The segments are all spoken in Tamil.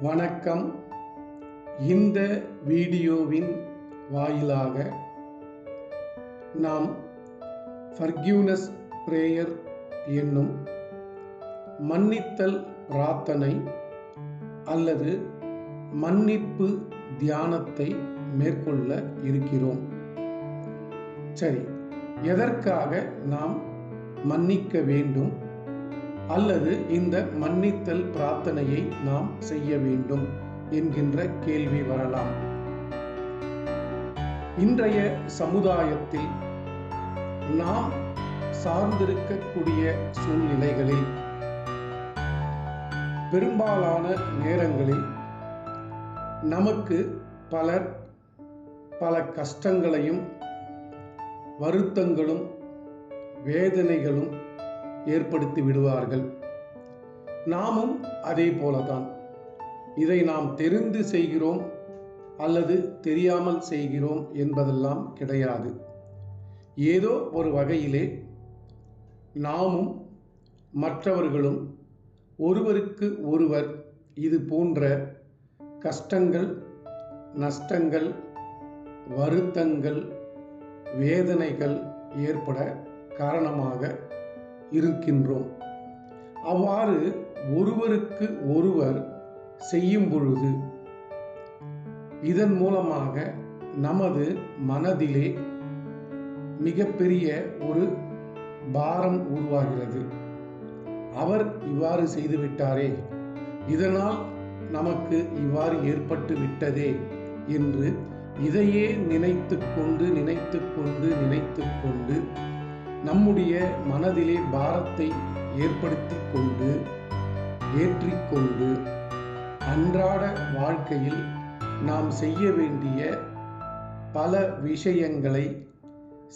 வணக்கம். இந்த வீடியோவின் வாயிலாக நாம் ஃபர்கிவ்னஸ் பிரேயர் என்னும் மன்னித்தல் பிரார்த்தனை அல்லது மன்னிப்பு தியானத்தை மேற்கொள்ள இருக்கிறோம். சரி, எதற்காக நாம் மன்னிக்க வேண்டும் அல்லது இந்த மன்னித்தல் பிரார்த்தனையை நாம் செய்ய வேண்டும் என்கின்ற கேள்வி வரலாம். இன்றைய சமுதாயத்தில் நாம் சார்ந்திருக்கக்கூடிய சூழ்நிலைகளில் பெரும்பாலான நேரங்களில் நமக்கு பலர் பல கஷ்டங்களையும் வருத்தங்களும் வேதனைகளும் ஏற்படுத்தி விடுவார்கள். நாமும் அதே போலதான். இதை நாம் தெரிந்து செய்கிறோம் அல்லது தெரியாமல் செய்கிறோம் என்பதெல்லாம் கிடையாது. ஏதோ ஒரு வகையிலே நாமும் மற்றவர்களும் ஒருவருக்கு ஒருவர் இது போன்ற கஷ்டங்கள், நஷ்டங்கள், வருத்தங்கள், வேதனைகள் ஏற்பட காரணமாக இருக்கின்றோம். அவ்வாறு ஒருவருக்கு ஒருவர் செய்யும் பொழுது இதன் மூலமாக நமது மனதிலே மிகப்பெரிய ஒரு பாரம் உருவாகிறது. அவர் இவ்வாறு செய்துவிட்டாரே, இதனால் நமக்கு இவ்வாறு ஏற்பட்டு விட்டதே என்று இதையே நினைத்து கொண்டு நம்முடைய மனதிலே பாரத்தை ஏற்றிக்கொண்டு அன்றாட வாழ்க்கையில் நாம் செய்ய வேண்டிய பல விஷயங்களை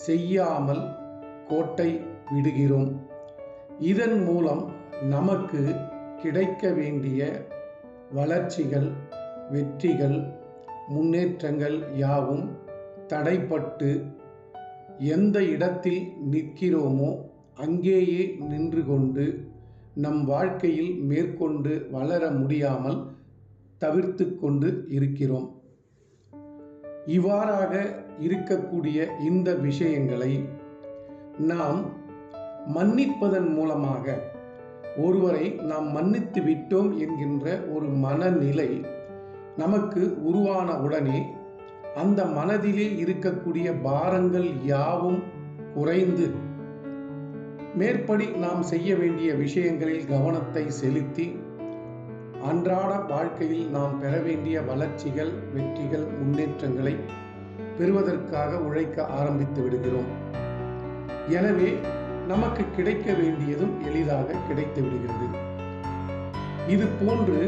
செய்யாமல் கோட்டை விடுகிறோம். இதன் மூலம் நமக்கு கிடைக்க வேண்டிய வளர்ச்சிகள், வெற்றிகள், முன்னேற்றங்கள் யாவும் தடைப்பட்டு எந்த இடத்தில் நிற்கிறோமோ அங்கேயே நின்று கொண்டு நம் வாழ்க்கையில் மேற்கொண்டு வளர முடியாமல் தவிர்த்து கொண்டு இருக்கிறோம். இவ்வாறாக இருக்கக்கூடிய இந்த விஷயங்களை நாம் மன்னிப்பதன் மூலமாக, ஒருவரை நாம் மன்னித்து விட்டோம் என்கின்ற ஒரு மனநிலை நமக்கு உருவான உடனே அந்த மனதிலே இருக்கக்கூடிய பாரங்கள் யாவும் குறைந்து மேற்படி நாம் செய்ய வேண்டிய விஷயங்களில் கவனத்தை செலுத்தி அன்றாட வாழ்க்கையில் நாம் பெற வேண்டிய வளர்ச்சிகள், வெற்றிகள், முன்னேற்றங்களை பெறுவதற்காக உழைக்க ஆரம்பித்து விடுகிறோம். எனவே நமக்கு கிடைக்க வேண்டியதும் எளிதாக கிடைத்து விடுகிறது. இது போன்று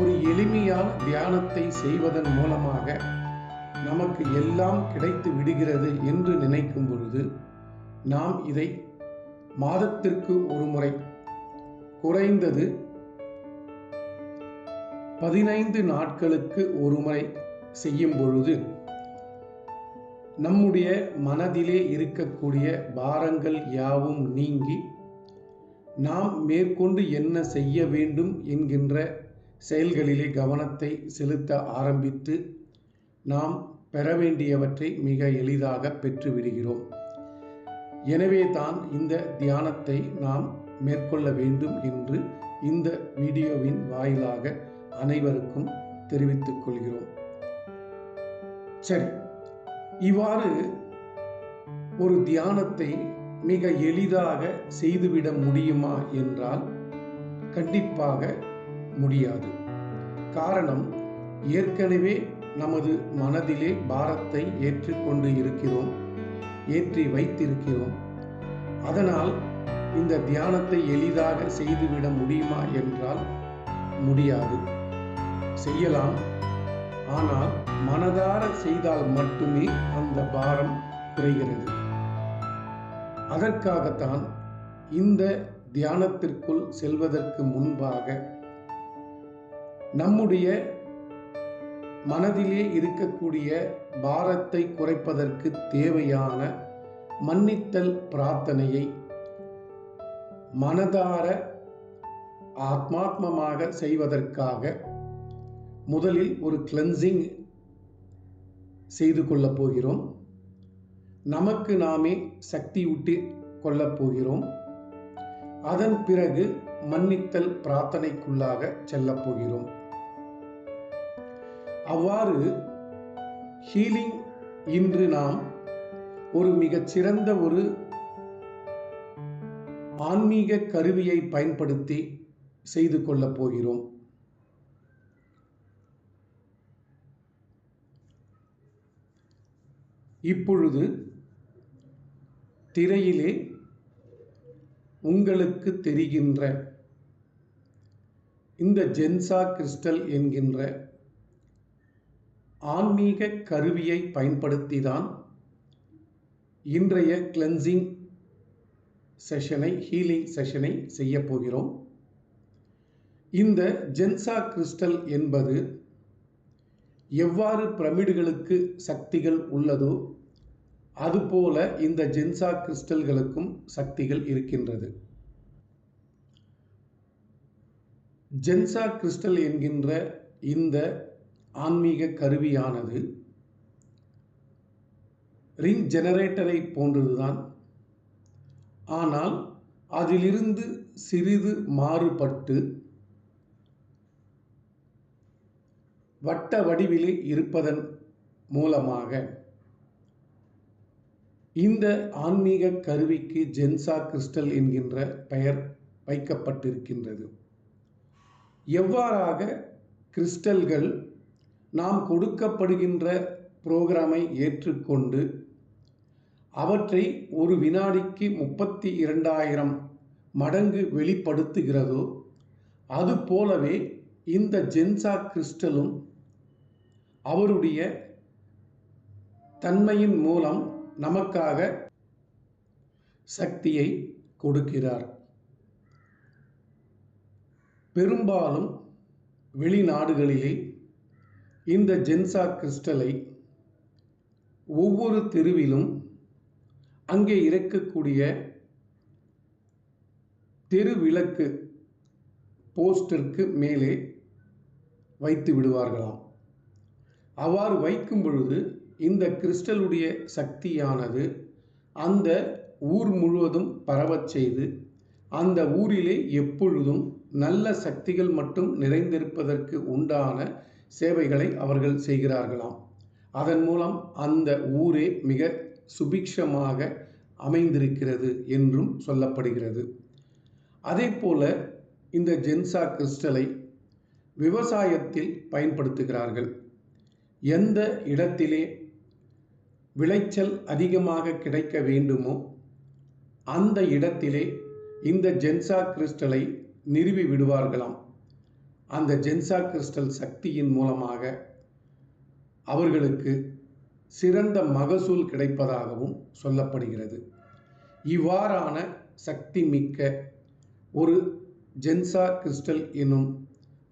ஒரு எளிமையான தியானத்தை செய்வதன் மூலமாக நமக்கு எல்லாம் கிடைத்து விடுகிறது என்று நினைக்கும் பொழுது நாம் இதை மாதத்திற்கு ஒரு முறை, குறைந்தது 15 நாட்களுக்கு ஒரு முறை செய்யும் பொழுது நம்முடைய மனதிலே இருக்கக்கூடிய பாரங்கள் யாவும் நீங்கி நாம் மேற்கொண்டு என்ன செய்ய வேண்டும் என்கின்ற செயல்களிலே கவனத்தை செலுத்த ஆரம்பித்து நாம் பெற வேண்டியவற்றை மிக எளிதாக பெற்றுவிடுகிறோம். எனவே தான் இந்த தியானத்தை நாம் மேற்கொள்ள வேண்டும் என்று இந்த வீடியோவின் வாயிலாக அனைவருக்கும் தெரிவித்துக் கொள்கிறோம். சரி, இவ்வாறு ஒரு தியானத்தை மிக எளிதாக செய்துவிட முடியுமா என்றால் கண்டிப்பாக முடியாது. காரணம், ஏற்கனவே நமது மனதிலே பாரத்தை ஏற்றிக்கொண்டு இருக்கிறோம், ஏற்றி வைத்திருக்கிறோம். அதனால் இந்த தியானத்தை எளிதாக செய்துவிட முடியுமா என்றால் முடியாது. செய்யலாம், ஆனால் மனதார செய்தால் மட்டுமே அந்த பாரம் குறைகிறது. அதற்காகத்தான் இந்த தியானத்திற்குள் செல்வதற்கு முன்பாக நம்முடைய மனதிலே இருக்கக்கூடிய பாரத்தை குறைப்பதற்கு தேவையான மன்னித்தல் பிரார்த்தனையை மனதார ஆத்மாத்மமாக செய்வதற்காக முதலில் ஒரு கிளென்சிங் செய்து கொள்ளப் போகிறோம். நமக்கு நாமே சக்தியூட்டி கொள்ளப் போகிறோம். அதன் பிறகு மன்னித்தல் பிரார்த்தனைக்குள்ளாக செல்லப் போகிறோம். அவ்வாறு ஹீலிங் இன்று நாம் ஒரு மிகச்சிறந்த ஒரு ஆன்மீக கருவியை பயன்படுத்தி செய்து கொள்ளப் போகிறோம். இப்பொழுது திரையிலே உங்களுக்கு தெரிகின்ற இந்த ஜென்சா கிறிஸ்டல் என்கின்ற ஆன்மீக கருவியை பயன்படுத்தி தான் இன்றைய கிளென்சிங் செஷனை, ஹீலிங் செஷனை செய்ய போகிறோம். இந்த ஜென்சா கிறிஸ்டல் என்பது எவ்வாறு பிரமிடுகளுக்கு சக்திகள் உள்ளதோ அதுபோல இந்த ஜென்சா கிறிஸ்டல்களுக்கும் சக்திகள் இருக்கின்றது. ஜென்சா கிறிஸ்டல் என்கின்ற இந்த ஆன்மீக கருவியானது ரிங் ஜெனரேட்டரை போன்றதுதான். ஆனால் அதிலிருந்து சிறிது மாறுபட்டு வட்ட வடிவிலே இருப்பதன் மூலமாக இந்த ஆன்மீக கருவிக்கு ஜென்சா கிறிஸ்டல் என்கின்ற பெயர் வைக்கப்பட்டிருக்கின்றது. எவ்வாறாக கிறிஸ்டல்கள் நாம் கொடுக்கப்படுகின்ற புரோகிராமை ஏற்றுக்கொண்டு அவற்றை ஒரு வினாடிக்கு 32,000 மடங்கு வெளிப்படுத்துகிறதோ அதுபோலவே இந்த ஜென்சா கிறிஸ்டலும் அவருடைய தன்மையின் மூலம் நமக்காக சக்தியை கொடுக்கிறார். பெரும்பாலும் வெளிநாடுகளிலே இந்த ஜென்சா கிறிஸ்டலை ஒவ்வொரு தெருவிலும் அங்கே இருக்கக்கூடிய தெரு விளக்கு போஸ்டருக்கு மேலே வைத்து விடுவார்களாம். அவ்வாறு வைக்கும் பொழுது இந்த கிறிஸ்டலுடைய சக்தியானது அந்த ஊர் முழுவதும் பரவச் செய்து அந்த ஊரிலே எப்பொழுதும் நல்ல சக்திகள் மட்டும் நிறைந்திருப்பதற்கு உண்டான சேவைகளை அவர்கள் செய்கிறார்களாம். அதன் மூலம் அந்த ஊரே மிக சுபிக்ஷமாக அமைந்திருக்கிறது என்றும் சொல்லப்படுகிறது. அதே போல இந்த ஜென்சா கிறிஸ்டலை விவசாயத்தில் பயன்படுத்துகிறார்கள். எந்த இடத்திலே விளைச்சல் அதிகமாக கிடைக்க வேண்டுமோ அந்த இடத்திலே இந்த ஜென்சா கிறிஸ்டலை நிறுவி விடுவார்களாம். அந்த ஜென்சா கிறிஸ்டல் சக்தியின் மூலமாக அவர்களுக்கு சிறந்த மகசூல் கிடைப்பதாகவும் சொல்லப்படுகிறது. இவ்வாறான சக்தி மிக்க ஒரு ஜென்சா கிறிஸ்டல் எனும்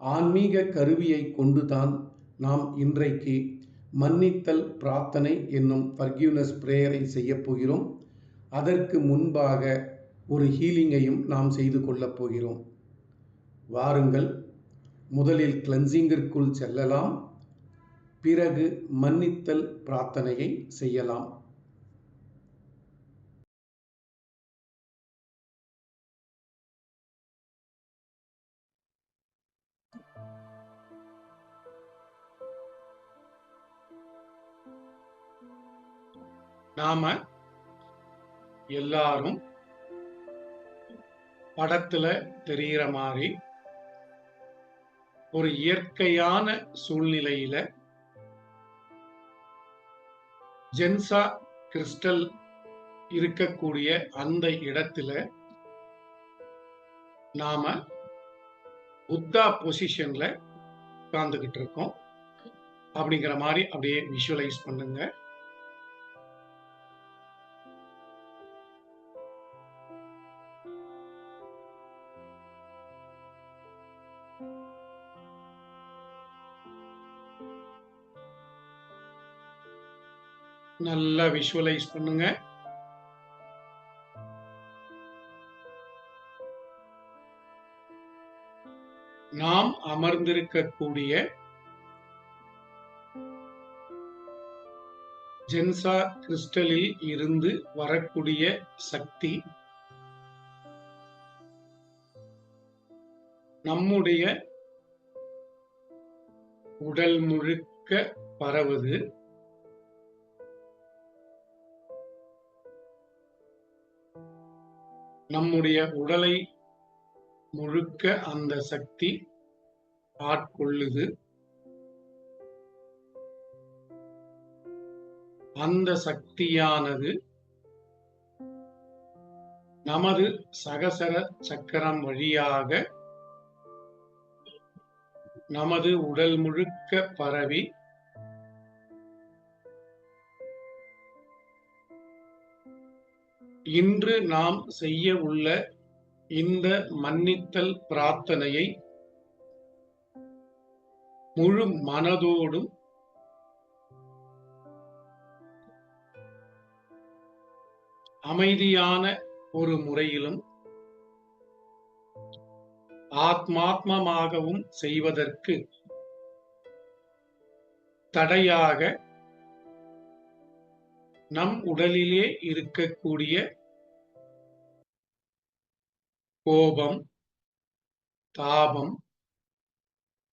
ஆன்மீக கருவியை கொண்டுதான் நாம் இன்றைக்கு மன்னித்தல் பிரார்த்தனை என்னும் ஃபர்கிவ்னஸ் பிரேயரை செய்ய போகிறோம். அதற்கு முன்பாக ஒரு ஹீலிங்கையும் நாம் செய்து கொள்ளப் போகிறோம். வாருங்கள், முதலில் கிளென்சிங்கிற்குள் செல்லலாம், பிறகு மன்னித்தல் பிரார்த்தனையை செய்யலாம். நாம எல்லாரும் படத்துல தெரிகிற மாதிரி ஒரு இயற்கையான சூழ்நிலையில ஜென்சா கிறிஸ்டல் இருக்கக்கூடிய அந்த இடத்துல நாம புத்தா பொசிஷன்ல உட்கார்ந்துகிட்டு இருக்கோம் அப்படிங்கிற மாதிரி அப்படியே விஷுவலைஸ் பண்ணுங்க. நல்லா விஷுவலைஸ் பண்ணுங்க. நாம் அமர்ந்திருக்கக்கூடிய ஜென்சா கிறிஸ்டலில் இருந்து வரக்கூடிய சக்தி நம்முடைய உடல் முழுக்க பரவுது. நம்முடைய உடலை முழுக்க அந்த சக்தி ஆட்கொள்ளுது. அந்த சக்தியானது நமது சகசர சக்கரம் வழியாக நமது உடல் முழுக்க பரவி இன்று நாம் செய்ய உள்ள இந்த மன்னித்தல் பிரார்த்தனையை முழு மனதோடும் அமைதியான ஒரு முறையிலும் ஆத்மாத்மமாகவும் செய்வதற்கு தடையாக நம் உடலிலே இருக்கக்கூடிய கோபம், தாபம்,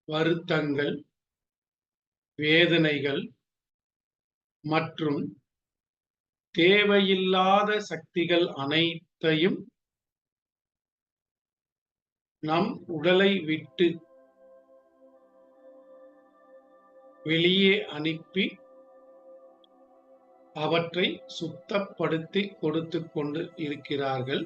வருத்தங்கள், வேதனைகள் மற்றும் தேவையில்லாத சக்திகள் அனைத்தையும் நம் உடலை விட்டு வெளியே அனுப்பி அவற்றை சுத்தப்படுத்தி கொடுத்துக் கொண்டு இருக்கிறார்கள்.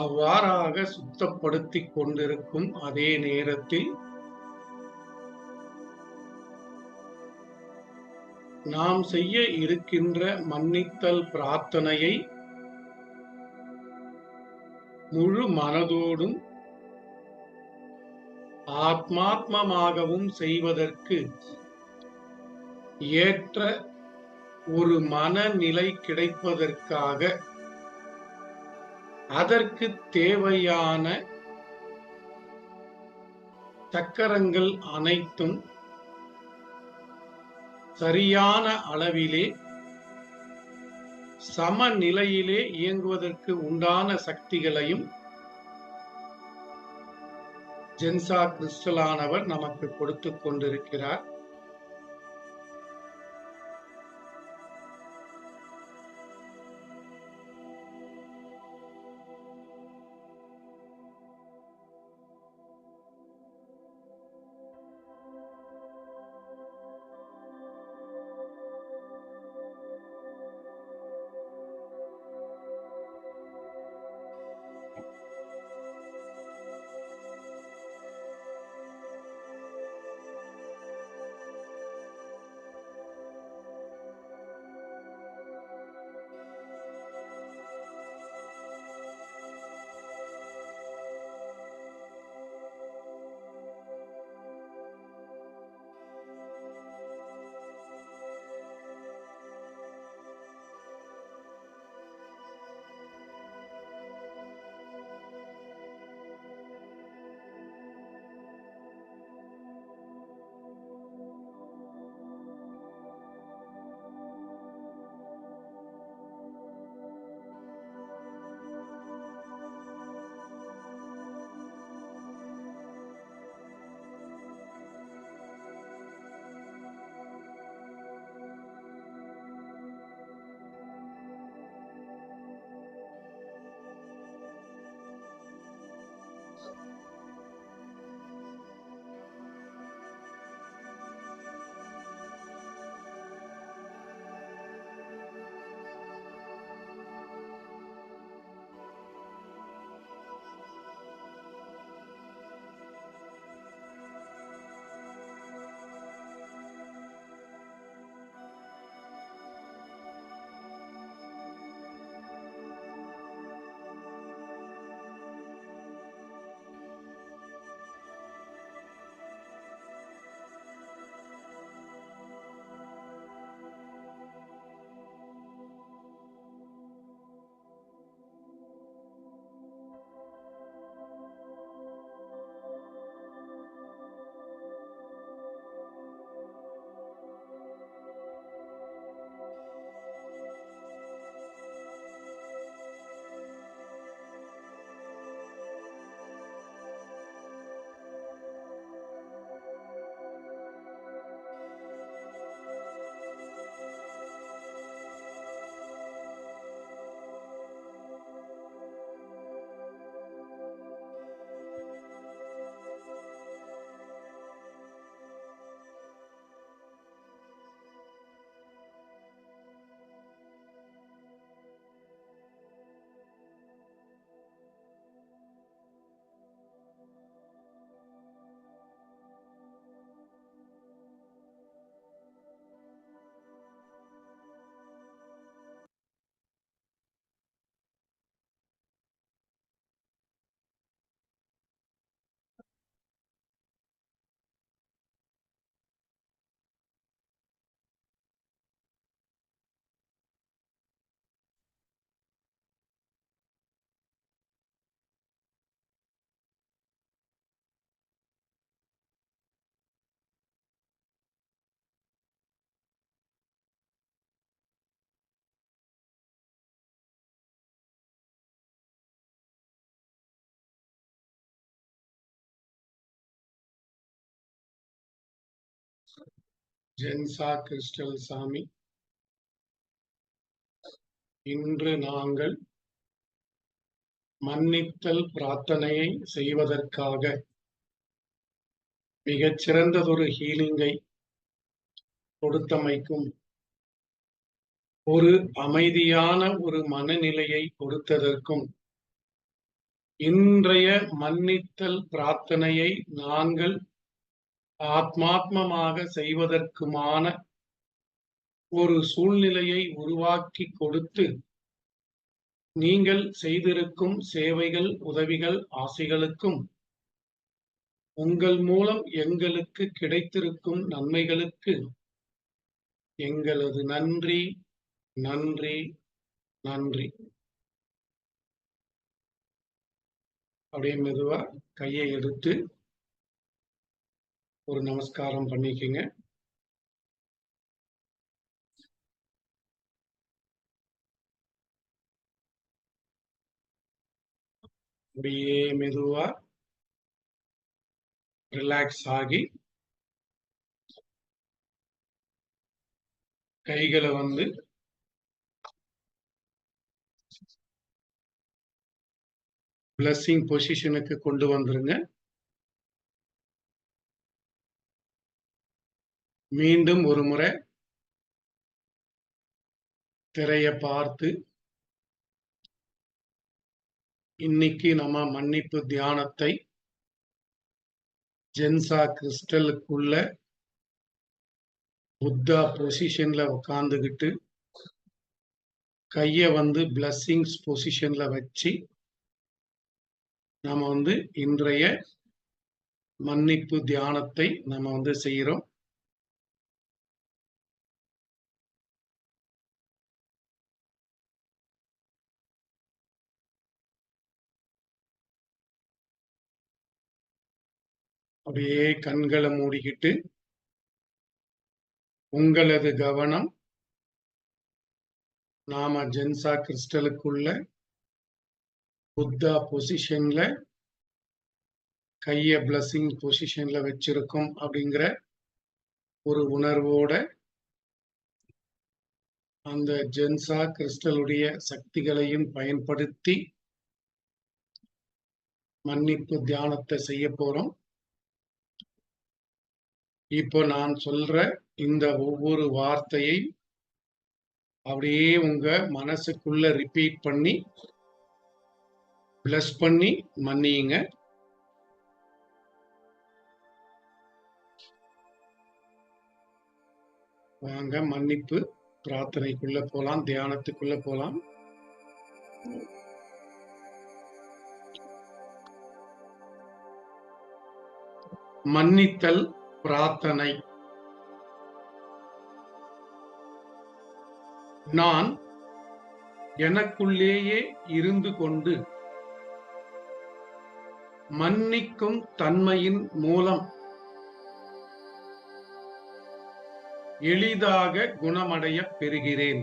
அவ்வாறாக சுத்தப்படுத்திக் கொண்டிருக்கும் அதே நேரத்தில் நாம் செய்ய இருக்கின்ற மன்னித்தல் பிரார்த்தனையை முழு மனதோடும் ஆத்மாத்மமாகவும் செய்வதற்கு ஏற்ற ஒரு மனநிலை கிடைப்பதற்காக அதற்கு தேவையான சக்கரங்கள் அனைத்தும் சரியான அளவிலே சமநிலையிலே இயங்குவதற்கு உண்டான சக்திகளையும் ஜென்சா கிறிஸ்டலானவர் நமக்கு கொடுத்துக் கொண்டிருக்கிறார். ஜென்சா கிறிஸ்டல் சாமி. இன்று நாங்கள் மன்னித்தல் பிரார்த்தனையை செய்வதற்காக மிகச்சிறந்ததொரு ஹீலிங்கை கொடுத்தமைக்கும், ஒரு அமைதியான ஒரு மனநிலையை கொடுத்ததற்கும், இன்றைய மன்னித்தல் பிரார்த்தனையை நாங்கள் ஆத்மாத்மமாக செய்வதற்குமான ஒரு சூழ்நிலையை உருவாக்கி கொடுத்து, நீங்கள் செய்திருக்கும் சேவைகள், உதவிகள், ஆசைகளுக்கும் உங்கள் மூலம் எங்களுக்கு கிடைத்திருக்கும் நன்மைகளுக்கு எங்களது நன்றி, நன்றி, நன்றி. அப்படியே மெதுவா கையை எடுத்து ஒரு நமஸ்காரம் பண்ணிக்கங்க. அப்படியே மெதுவா ரிலாக்ஸ் ஆகி கைகளை பிளஸிங் பொசிஷனுக்கு கொண்டு வந்துருங்க. மீண்டும் ஒரு முறை திரைய பார்த்து, இன்னைக்கு நம்ம மன்னிப்பு தியானத்தை ஜென்சா கிறிஸ்டலுக்குள்ள புத்தா பொசிஷன்ல உட்கார்ந்துகிட்டு கைய பிளஸிங்ஸ் பொசிஷன்ல வச்சு நம்ம இன்றைய மன்னிப்பு தியானத்தை நம்ம செய்யறோம். அப்படியே கண்களை மூடிக்கிட்டு உங்களது கவனம் நாம ஜென்சா கிறிஸ்டலுக்குள்ள புத்தா பொசிஷன்ல கைய பிளஸிங் பொசிஷன்ல வச்சிருக்கோம் அப்படிங்கிற ஒரு உணர்வோட அந்த ஜென்சா கிறிஸ்டலுடைய சக்திகளையும் பயன்படுத்தி மன்னிப்பு தியானத்தை செய்ய போறோம். இப்போ நான் சொல்ற இந்த ஒவ்வொரு வார்த்தையை அப்படியே உங்க மனசுக்குள்ள ரிப்பீட் பண்ணி பிளஸ் பண்ணி மன்னியுங்க. வாங்க மன்னிப்பு பிரார்த்தனைக்குள்ள போலாம், தியானத்துக்குள்ள போலாம். மன்னித்தல் பிரார்த்தனை. நான் எனக்குள்ளேயே இருந்து கொண்டு மன்னிக்கும் தன்மையின் மூலம் எளிதாக குணமடைய பெறுகிறேன்.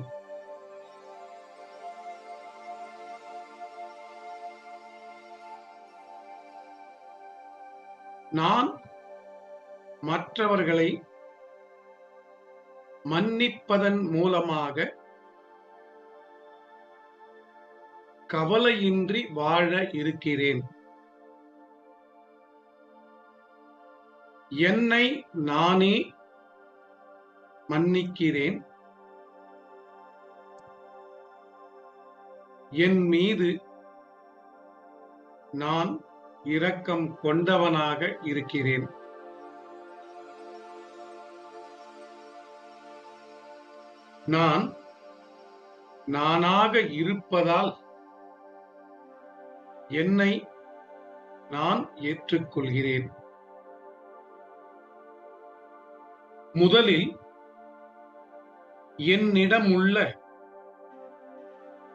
நான் மற்றவர்களை மன்னிப்பதன் மூலமாக கவலையின்றி வாழ இருக்கிறேன். என்னை நானே மன்னிக்கிறேன். என் மீது நான் இரக்கம் கொண்டவனாக இருக்கிறேன். நான் நானாக இருப்பதால் என்னை நான் ஏற்றுக்கொள்கிறேன். முதலில் என்னிடமுள்ள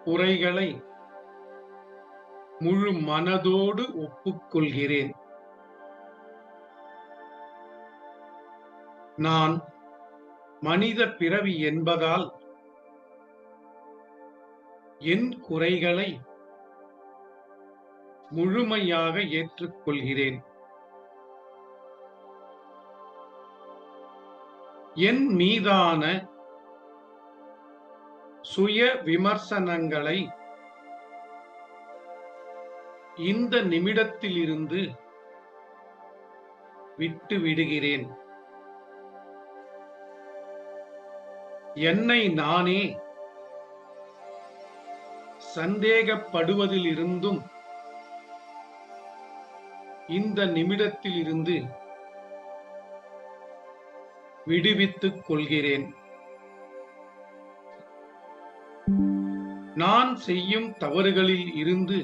குறைகளை முழு மனதோடு ஒப்புக்கொள்கிறேன். நான் மனித பிறவி என்பதால் என் குறைகளை முழுமையாக ஏற்றுக்கொள்கிறேன். என் மீதான சுய விமர்சனங்களை இந்த நிமிடத்திலிருந்து விட்டு விடுகிறேன். என்னை நானே சந்தேகப்படுவதிலிருந்தும் இந்த நிமிடத்திலிருந்து விடுவித்துக் கொள்கிறேன். நான் செய்யும் தவறுகளில் இருந்து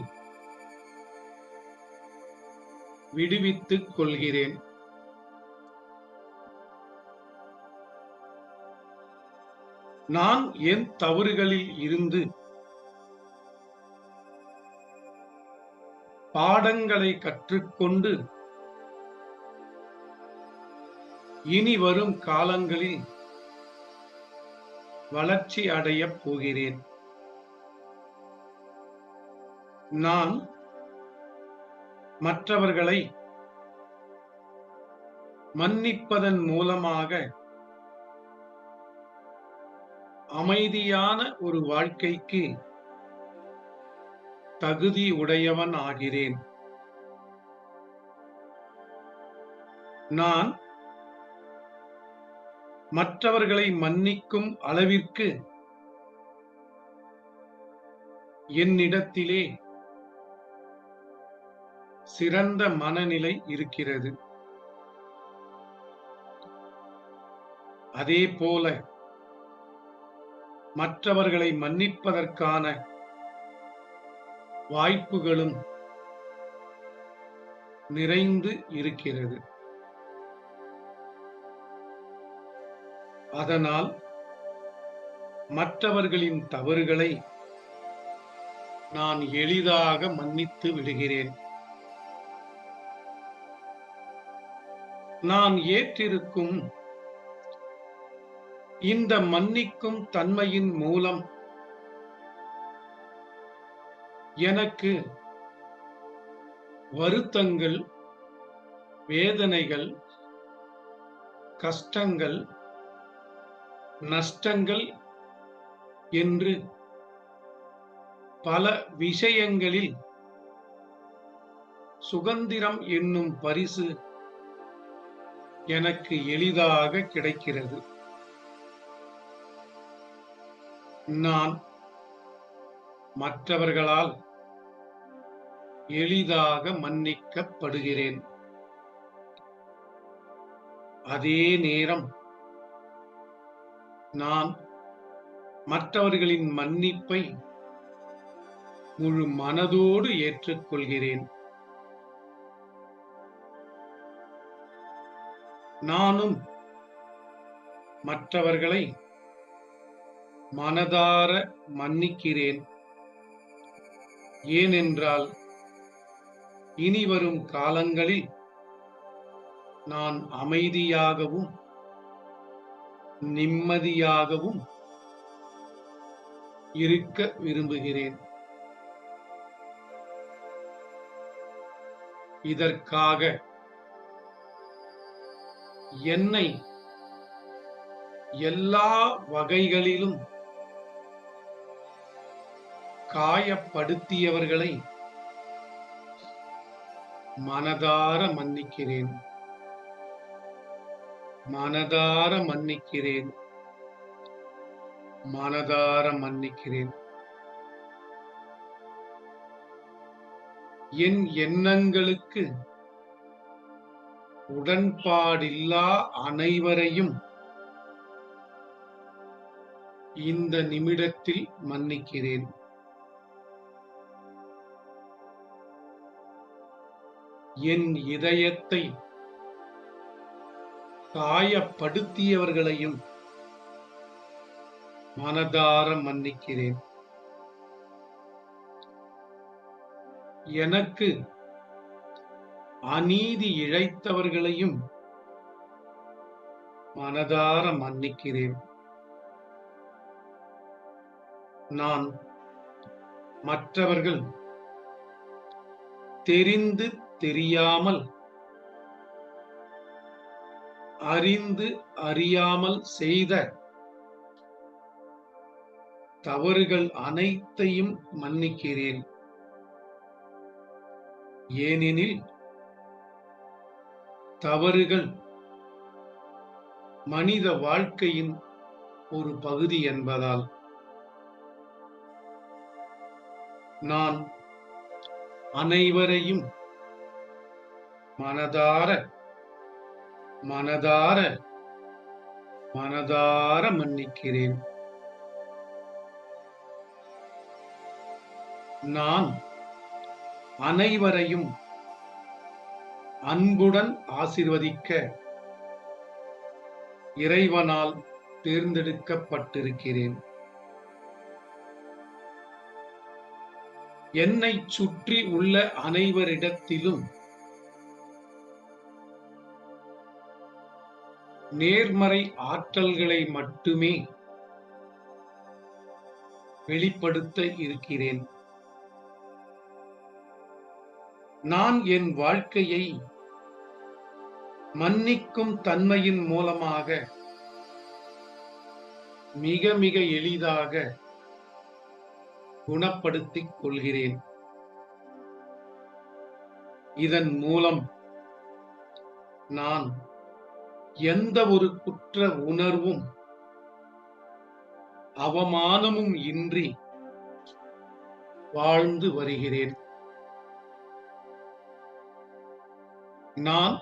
விடுவித்துக் கொள்கிறேன். நான் என் தவறுகளில் இருந்து பாடங்களை கற்றுக்கொண்டு இனி வரும் காலங்களில் வளர்ச்சி அடையப் போகிறேன். நான் மற்றவர்களை மன்னிப்பதன் மூலமாக அமைதியான ஒரு வாழ்க்கைக்கு தகுதி உடையவன் ஆகிறேன். நான் மற்றவர்களை மன்னிக்கும் அளவிற்கு என்னிடத்திலே சிறந்த மனநிலை இருக்கிறது. அதே போல மற்றவர்களை மன்னிப்பதற்கான வாய்ப்புகளும் நிறைந்து இருக்கிறது. அதனால் மற்றவர்களின் தவறுகளை நான் எளிதாக மன்னித்து விடுகிறேன். நான் ஏற்றிருக்கும் இந்த மன்னிக்கும் தன்மையின் மூலம் எனக்கு வருத்தங்கள், வேதனைகள், கஷ்டங்கள், நஷ்டங்கள் என்று பல விஷயங்களில் சுதந்திரம் என்னும் பரிசு எனக்கு எளிதாக கிடைக்கிறது. நான் மற்றவர்களால் எளிதாக மன்னிக்கப்படுகிறேன். அதே நேரம் நான் மற்றவர்களின் மன்னிப்பை முழு மனதோடு ஏற்றுக்கொள்கிறேன். நானும் மற்றவர்களை மனதார மன்னிக்கிறேன். ஏனென்றால் இனி வரும் காலங்களில் நான் அமைதியாகவும் நிம்மதியாகவும் இருக்க விரும்புகிறேன். இதற்காக என்னை எல்லா வகைகளிலும் காயப்படுத்தியவர்களை மனதார மன்னிக்கிறேன். மனதார மன்னிக்கிறேன். மனதார மன்னிக்கிறேன். என் எண்ணங்களுக்கு உடன்பாடில்லா அனைவரையும் இந்த நிமிடத்தில் மன்னிக்கிறேன். என் இதயத்தை காயப்படுத்தியவர்களையும் மனதார மன்னிக்கிறேன். எனக்கு அநீதி இழைத்தவர்களையும் மனதார மன்னிக்கிறேன். நான் மற்றவர்கள் தெரிந்து தெரியாமல் அறிந்து அறியாமல் செய்த தவறுகள் அனைத்தையும் மன்னிக்கிறேன். ஏனெனில் தவறுகள் மனித வாழ்க்கையின் ஒரு பகுதி என்பதால். நான் அனைவரையும் மனதார மனதார மனதார மன்னிக்கிறேன். நான் அனைவரையும் அன்புடன் ஆசீர்வதிக்க இறைவனால் தேர்ந்தெடுக்கப்பட்டிருக்கிறேன். என்னைச் சுற்றி உள்ள அனைவரிடத்திலும் நேர்மறை ஆற்றல்களை மட்டுமே வெளிப்படுத்த இருக்கிறேன். நான் என் வாழ்க்கையை மன்னிக்கும் தன்மையின் மூலமாக மிக மிக எளிதாக குணப்படுத்திக் கொள்கிறேன். இதன் மூலம் நான் எந்த ஒரு குற்ற உணர்வும் அவமானமும் இன்றி வாழ்ந்து வருகிறேன். நான்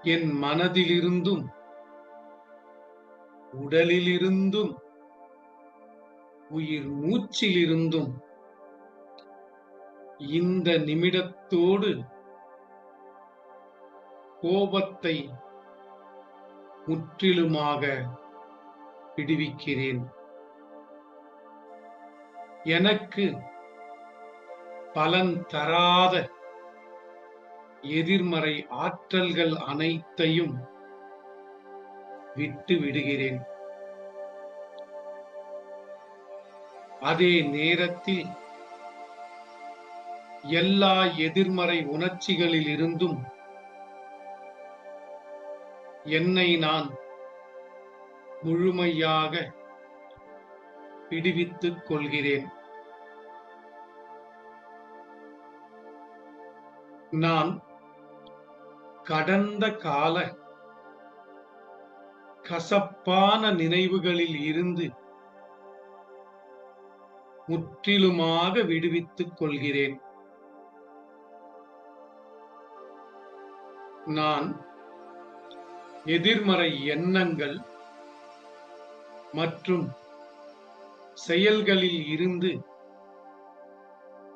என் மனதிலிருந்தும் உடலிலிருந்தும் உயிர் மூச்சிலிருந்தும் இந்த நிமிடத்தோடு கோபத்தை முற்றிலுமாக விடுவிக்கிறேன். எனக்கு பலன் தராத எதிர்மறை ஆற்றல்கள் அனைத்தையும் விட்டு விடுகிறேன். அதே நேரத்தில் எல்லா எதிர்மறை உணர்ச்சிகளில் இருந்தும் என்னை நான் முழுமையாக விடுவித்துக் கொள்கிறேன். நான் கடந்த கால கசப்பான நினைவுகளில் இருந்து முற்றிலுமாக விடுவித்துக் கொள்கிறேன். நான் எதிர்மறை எண்ணங்கள் மற்றும் செயல்களில் இருந்து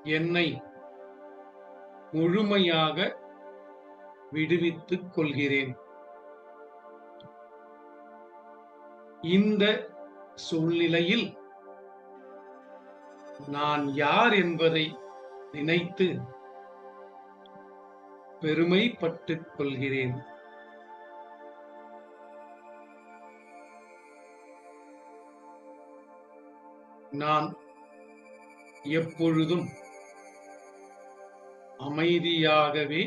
என்னை முழுமையாக விடுவித்துக் கொள்கிறேன். இந்த சூழ்நிலையில் நான் யார் என்பதை நினைத்து பெருமைப்பட்டுக் கொள்கிறேன். நான் எப்பொழுதும் அமைதியாகவே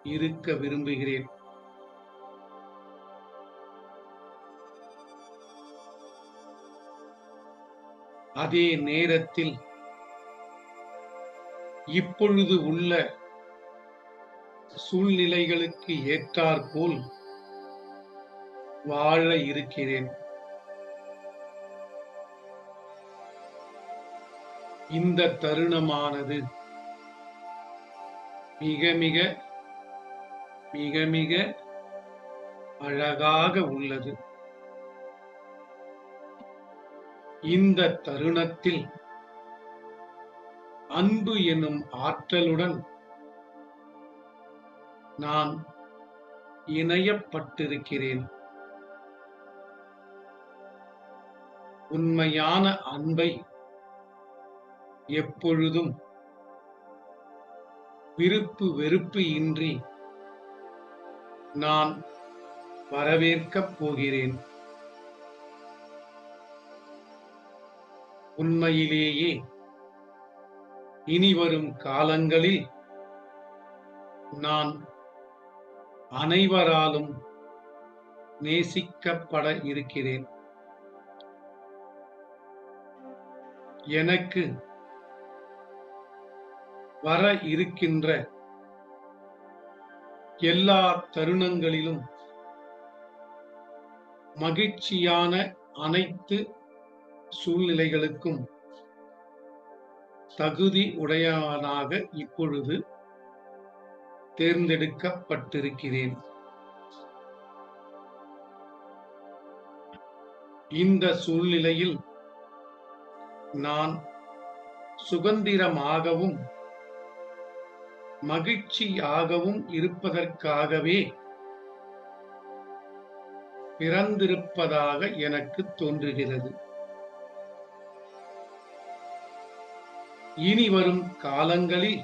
இருக்க விரும்புகிறேன். அதே நேரத்தில் இப்பொழுது உள்ள சூழ்நிலைகளுக்கு ஏற்றாற்போல் வாழ இருக்கிறேன். இந்த தருணமானது மிக மிக மிக மிக அழகாக உள்ளது. இந்த தருணத்தில் அன்பு எனும் ஆற்றலுடன் நான் இணையப்பட்டிருக்கிறேன். உண்மையான அன்பை எப்பொழுதும் விருப்பு வெறுப்பு இன்றி நான் வரவேற்கப் போகிறேன். உண்மையிலேயே இனி வரும் காலங்களில் நான் அனைவராலும் நேசிக்கப்பட இருக்கிறேன். எனக்கு வர இருக்கின்ற எல்லா தருணங்களிலும் மகிழ்ச்சியான அனைத்து சூழ்நிலைகளுக்கும் தகுதி உடையவனாக இப்பொழுது தேர்ந்தெடுக்கப்பட்டிருக்கிறேன். இந்த சூழ்நிலையில் நான் சுதந்திரமாகவும் மகிழ்ச்சியாகவும் இருப்பதற்காகவே பிறந்திருப்பதாக எனக்கு தோன்றுகிறது. இனி வரும் காலங்களில்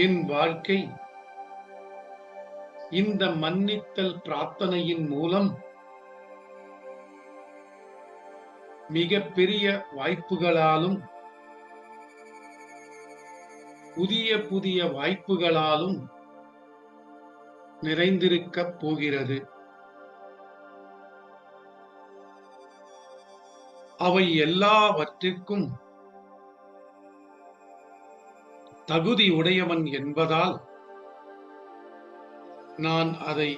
என் வாழ்க்கை இந்த மன்னித்தல் பிரார்த்தனையின் மூலம் மிக பெரிய வாய்ப்புகளாலும் புதிய புதிய வாய்ப்புகளாலும் நிறைந்திருக்கப் போகிறது. அவை எல்லாவற்றிற்கும் தகுதி உடையவன் என்பதால் நான் அதை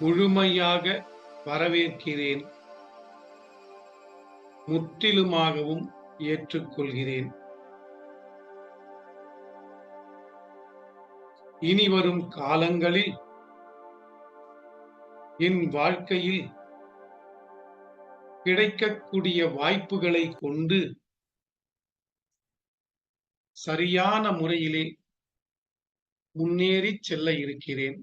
முழுமையாக வரவேற்கிறேன், முற்றிலுமாகவும் ஏற்றுக்கொள்கிறேன். இனி வரும் காலங்களில் என் வாழ்க்கையில் கிடைக்கக்கூடிய வாய்ப்புகளை கொண்டு சரியான முறையிலே முன்னேறி செல்ல இருக்கிறேன்.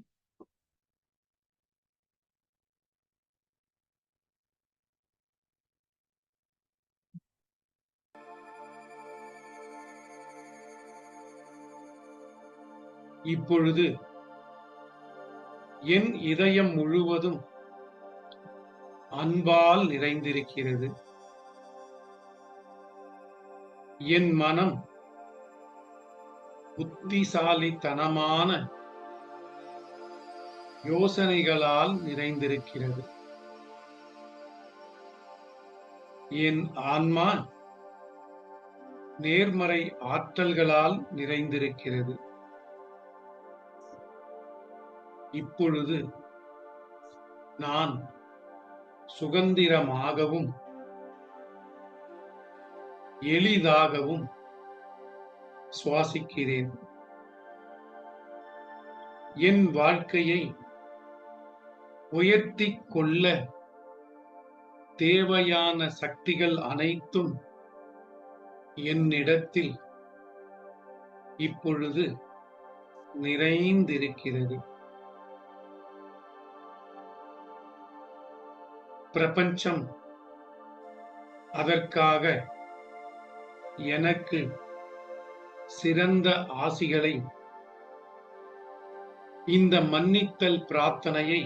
இப்பொழுது என் இதயம் முழுவதும் அன்பால் நிறைந்திருக்கிறது. என் மனம் புத்திசாலித்தனமான யோசனைகளால் நிறைந்திருக்கிறது. என் ஆன்மா நேர்மறை ஆற்றல்களால் நிறைந்திருக்கிறது. இப்பொழுது நான் சுதந்திரமாகவும் எளிதாகவும் சுவாசிக்கிறேன். என் வாழ்க்கையை உயர்த்திக் கொள்ள தேவையான சக்திகள் அனைத்தும் என்னிடத்தில் இப்பொழுது நிறைந்திருக்கிறது. பிரபஞ்சம் அதற்காக எனக்கு சிறந்த ஆசிகளை இந்த மன்னித்தல் பிரார்த்தனையை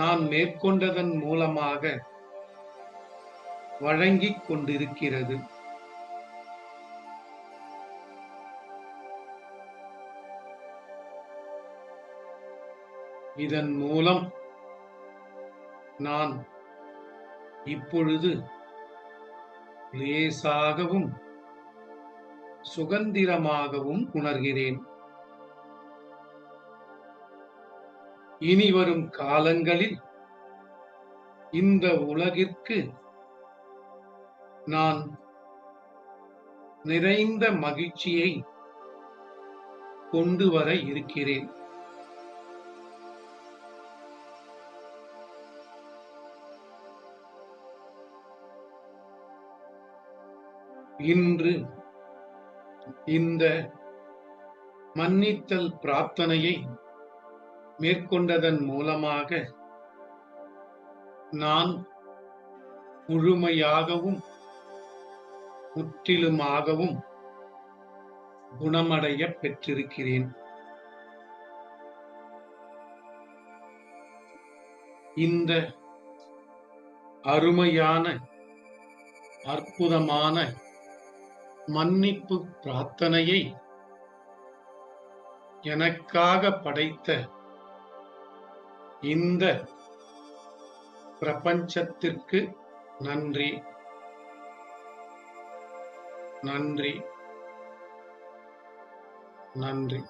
நான் மேற்கொண்டதன் மூலமாக வழங்கிக் கொண்டிருக்கிறது. இதன் மூலம் நான் இப்பொழுது லேசாகவும் சுதந்திரமாகவும் உணர்கிறேன். இனி வரும் காலங்களில் இந்த உலகிற்கு நான் நிறைந்த மகிழ்ச்சியை கொண்டு வர இருக்கிறேன். இன்று இந்த மன்னித்தல் பிரார்த்தனையை மேற்கொண்டதன் மூலமாக நான் முழுமையாகவும் முற்றிலுமாகவும் குணமடைய பெற்றிருக்கிறேன். இந்த அருமையான அற்புதமான மன்னிப்பு பிரார்த்தனையை எனக்காக படைத்த இந்த பிரபஞ்சத்திற்கு நன்றி, நன்றி, நன்றி.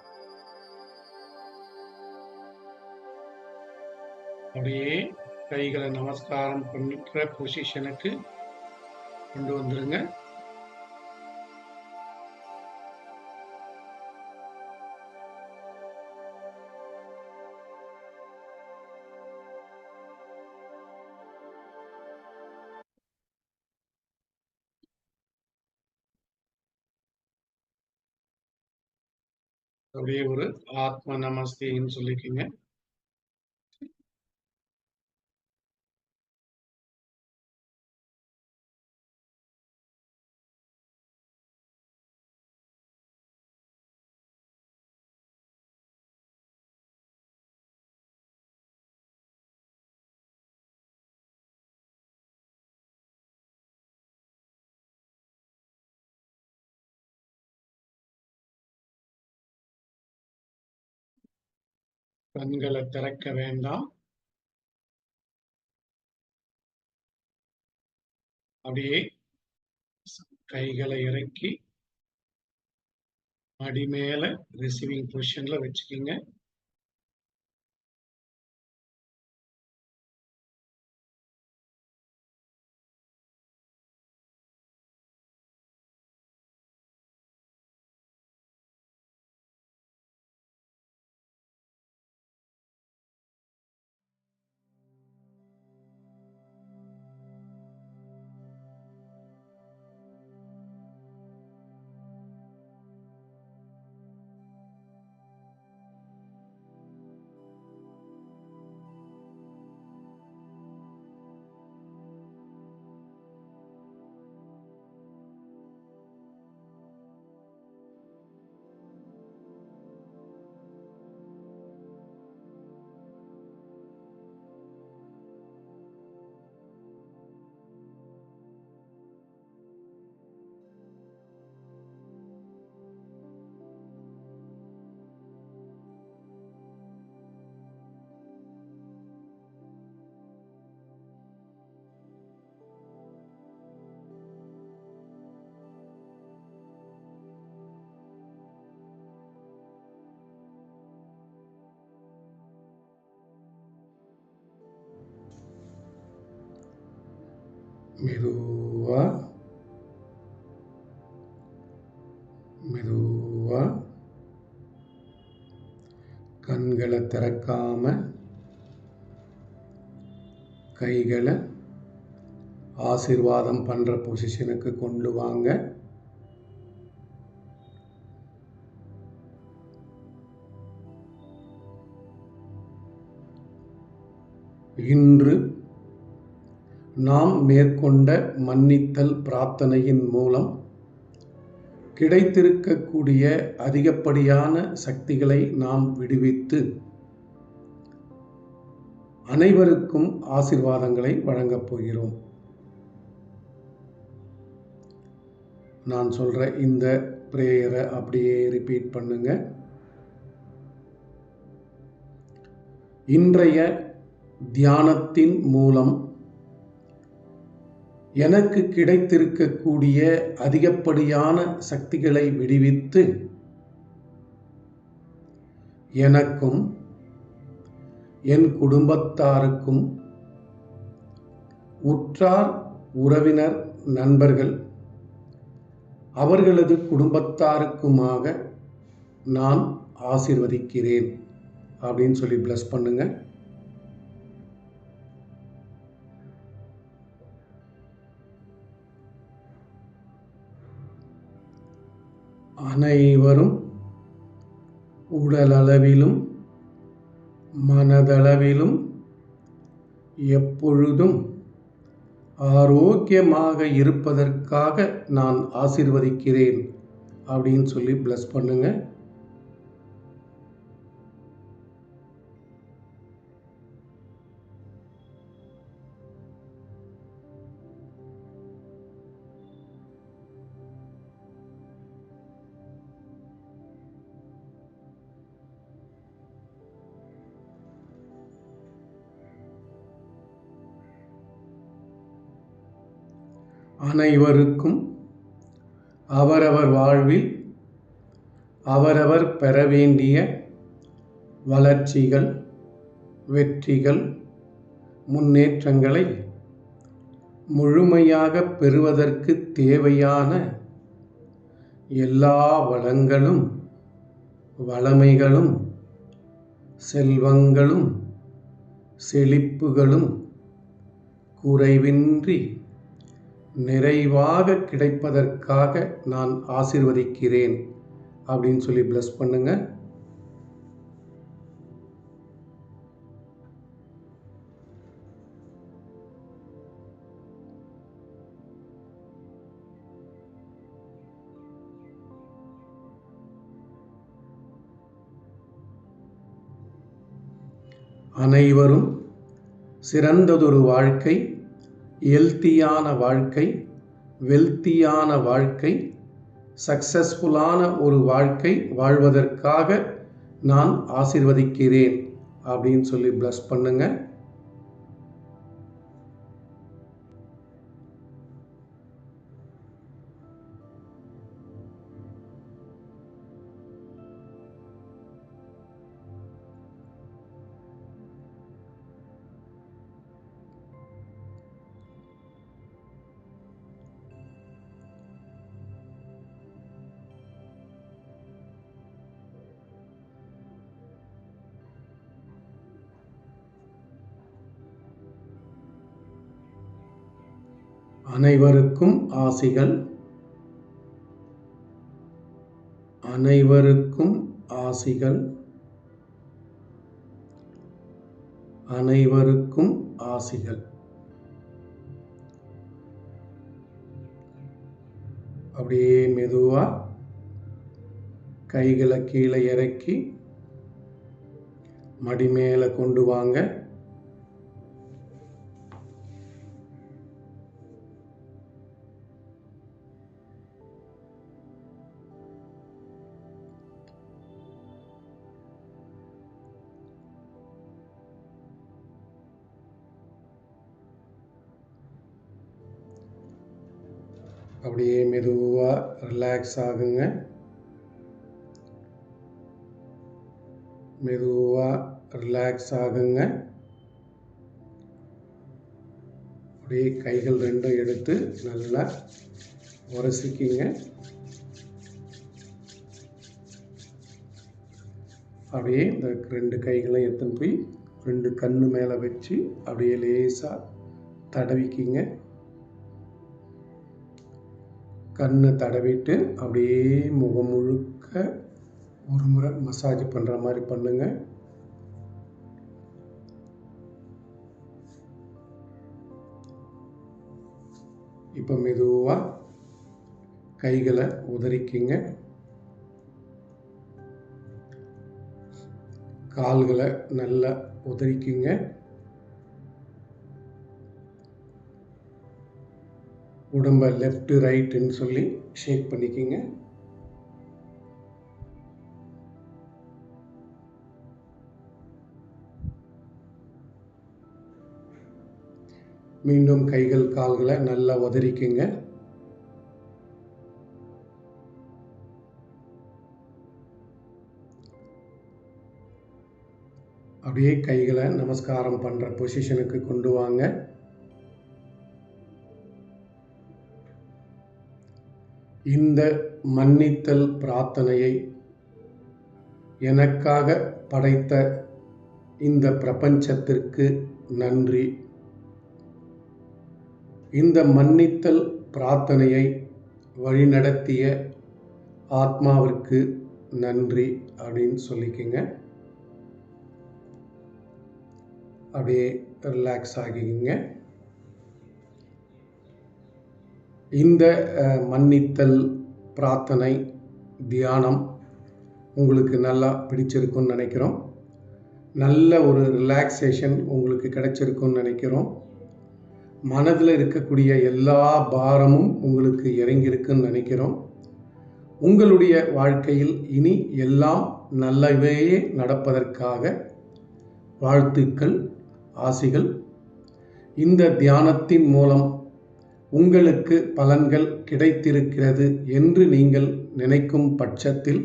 அப்படியே கைகளை நமஸ்காரம் பண்ணிக்கிற பொசிஷனுக்கு கொண்டு வந்துருங்க. அப்படியே ஒரு ஆத்ம நமஸ்தேன்னு சொல்லிக்கங்க. கண்களை திறக்க வேண்டாம். அப்படியே கைகளை இறக்கி அடி மேல ரிசீவிங் பொசிஷன்ல வச்சுக்கோங்க. மெதுவா மெதுவா கண்களை திறக்காம கைகளை ஆசீர்வாதம் பண்ற பொசிஷனுக்கு கொண்டு வாங்க. இன்று நாம் மேற்கொண்ட மன்னித்தல் பிரார்த்தனையின் மூலம் கிடைத்திருக்கக்கூடிய அதிகப்படியான சக்திகளை நாம் விடுவித்து அனைவருக்கும் ஆசீர்வாதங்களை வழங்கப் போகிறோம். நான் சொல்ற இந்த பிரேயரை அப்படியே ரிப்பீட் பண்ணுங்க. இன்றைய தியானத்தின் மூலம் எனக்கு கிடைத்திருக்கக்கூடிய அதிகப்படியான சக்திகளை விடுவித்து எனக்கும் என் குடும்பத்தாருக்கும் உற்றார் உறவினர் நண்பர்கள் அவர்களது குடும்பத்தாருக்குமாக நான் ஆசீர்வதிக்கிறேன் அப்படின்னு சொல்லி பிளஸ் பண்ணுங்க. அனைவரும் உடலளவிலும் மனதளவிலும் எப்பொழுதும் ஆரோக்கியமாக இருப்பதற்காக நான் ஆசீர்வதிக்கிறேன் அப்படின்னு சொல்லி பிளஸ் பண்ணுங்க. அனைவருக்கும் அவரவர் வாழ்வில் அவரவர் பெற வேண்டிய வளர்ச்சிகள், வெற்றிகள், முன்னேற்றங்களை முழுமையாக பெறுவதற்கு தேவையான எல்லா வளங்களும், வளமைகளும், செல்வங்களும், செழிப்புகளும் குறைவின்றி நிறைவாக கிடைப்பதற்காக நான் ஆசீர்வதிக்கிறேன் அப்படின்னு சொல்லி பிளஸ் பண்ணுங்க. அனைவரும் சிறந்ததொரு வாழ்க்கை, ஹெல்த்தியான வாழ்க்கை, வெல்த்தியான வாழ்க்கை, சக்சஸ்ஃபுல்லான ஒரு வாழ்க்கை வாழ்வதற்காக நான் ஆசீர்வதிக்கிறேன் அப்படின்னு சொல்லி பிளஸ் பண்ணுங்க. அனைவருக்கும் ஆசிகள், அனைவருக்கும் ஆசிகள், அனைவருக்கும் ஆசிகள். அப்படியே மெதுவா கைகளை கீழே இறக்கி மடி மேலே கொண்டு வாங்க. அப்படியே மெதுவாக ரிலாக்ஸ் ஆகுங்க. மெதுவாக ரிலாக்ஸ் ஆகுங்க. அப்படியே கைகள் ரெண்டும் எடுத்து நல்லா உரசிக்கிங்க. அப்படியே இந்த ரெண்டு கைகளையும் எடுத்துன்னு போய் ரெண்டு கண்ணு மேலே வச்சு அப்படியே லேசாக தடவிக்கிங்க. கண்ணை தடவிட்டு அப்படியே முகம் முழுக்க ஒரு முறை மசாஜ் பண்ணுற மாதிரி பண்ணுங்க. இப்போ மெதுவாக கைகளை உதறிக்கிங்க. கால்களை நல்லா உதறிக்கிங்க. உடம்பை லெஃப்ட் ரைட்டுன்னு சொல்லி ஷேக் பண்ணிக்கிங்க. மீண்டும் கைகள் கால்களை நல்லா உதறிக்குங்க. அப்படியே கைகளை நமஸ்காரம் பண்ணுற பொசிஷனுக்கு கொண்டு வாங்க. இந்த மன்னித்தல் பிரார்த்தனையை எனக்காக படைத்த இந்த பிரபஞ்சத்திற்கு நன்றி. இந்த மன்னித்தல் பிரார்த்தனையை வழிநடத்திய ஆத்மாவிற்கு நன்றி அப்படின்னு சொல்லிக்கங்க. அப்படியே ரிலாக்ஸ் ஆகிங்க. இந்த மன்னித்தல் பிரார்த்தனை தியானம் உங்களுக்கு நல்லா பிடிச்சிருக்குன்னு நினைக்கிறோம். நல்ல ஒரு ரிலாக்ஸேஷன் உங்களுக்கு கிடைச்சிருக்குன்னு நினைக்கிறோம். மனதில் இருக்கக்கூடிய எல்லா பாரமும் உங்களுக்கு இறங்கியிருக்குன்னு நினைக்கிறோம். உங்களுடைய வாழ்க்கையில் இனி எல்லாம் நல்லவே நடப்பதற்காக வாழ்த்துக்கள், ஆசிகள். இந்த தியானத்தின் மூலம் உங்களுக்கு பலன்கள் கிடைத்திருக்கிறது என்று நீங்கள் நினைக்கும் பட்சத்தில்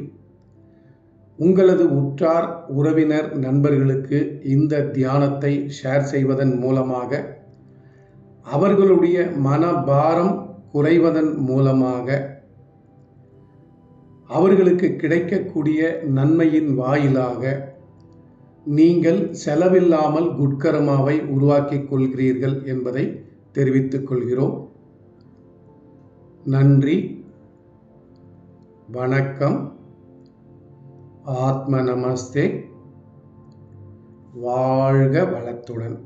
உங்களது உற்றார் உறவினர் நண்பர்களுக்கு இந்த தியானத்தை ஷேர் செய்வதன் மூலமாக அவர்களுடைய மனபாரம் குறைவதன் மூலமாக அவர்களுக்கு கிடைக்கக்கூடிய நன்மையின் வாயிலாக நீங்கள் செலவில்லாமல் குட்கர்மாவை உருவாக்கிக் கொள்கிறீர்கள் என்பதை தெரிவித்துக் கொள்கிறோம். நன்றி, வணக்கம், ஆத்ம நமஸ்தே, வாழ்க வளத்துடன்.